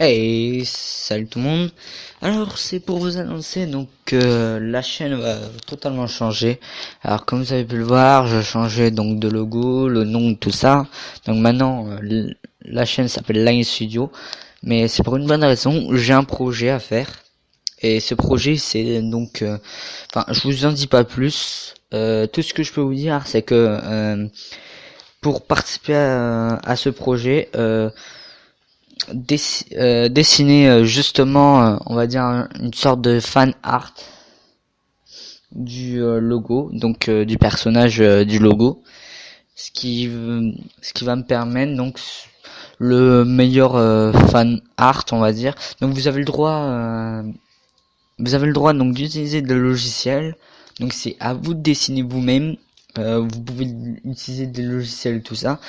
Hey, salut tout le monde. Alors c'est pour vous annoncer donc que la chaîne va totalement changer. Alors comme vous avez pu le voir, je changeais donc de logo, le nom, tout ça. Donc maintenant la chaîne s'appelle Line Studio, mais c'est pour une bonne raison. J'ai un projet à faire et ce projet c'est donc, je vous en dis pas plus. Tout ce que je peux vous dire c'est que pour participer à ce projet, dessiner justement, on va dire une sorte de fan art du logo, donc du personnage du logo, ce qui va me permettre donc le meilleur fan art, on va dire. Donc vous avez le droit donc d'utiliser des logiciels, donc c'est à vous de dessiner vous-même. Vous pouvez utiliser des logiciels, tout ça.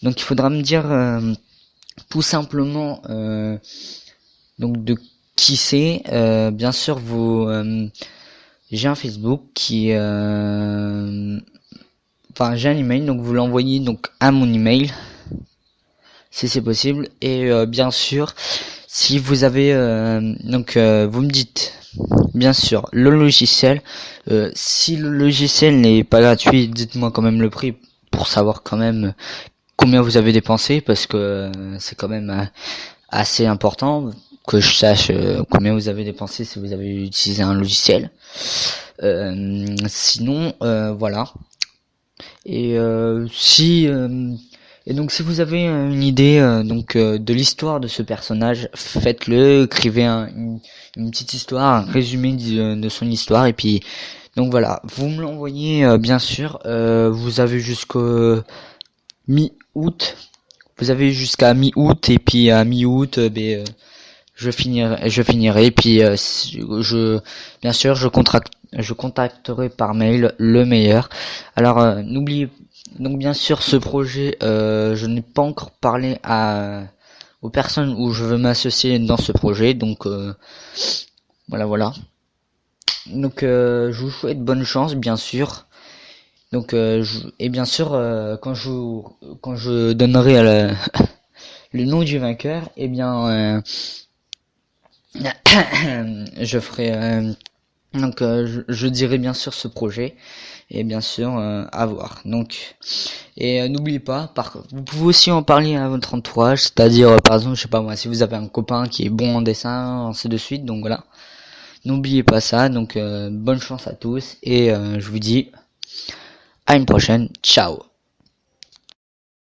Donc il faudra me dire tout simplement donc de qui c'est. Bien sûr j'ai un Facebook qui j'ai un email, donc vous l'envoyez donc à mon email si c'est possible. Et bien sûr si vous avez vous me dites bien sûr le logiciel. Si le logiciel n'est pas gratuit, dites-moi quand même le prix pour savoir quand même combien vous avez dépensé, parce que c'est quand même assez important que je sache combien vous avez dépensé si vous avez utilisé un logiciel. Sinon voilà. Et et donc si vous avez une idée de l'histoire de ce personnage, faites-le, écrivez une petite histoire, un résumé de son histoire, et puis donc voilà, vous me l'envoyez bien sûr. Vous avez jusqu'au mi-août. Vous avez jusqu'à mi-août, et puis à mi-août, je finirai, et puis bien sûr, je contacterai par mail le meilleur. Alors n'oubliez donc bien sûr ce projet, je n'ai pas encore parlé aux personnes où je veux m'associer dans ce projet, donc voilà. Donc je vous souhaite bonne chance, bien sûr. Donc et bien sûr quand je donnerai le nom du vainqueur, eh bien je ferai je dirai bien sûr ce projet, et bien sûr à voir. Donc et n'oubliez pas, vous pouvez aussi en parler à votre entourage, c'est-à-dire par exemple, je sais pas moi, si vous avez un copain qui est bon en dessin, ainsi de suite. Donc voilà, n'oubliez pas ça. Donc bonne chance à tous, et je vous dis à une prochaine. Ciao.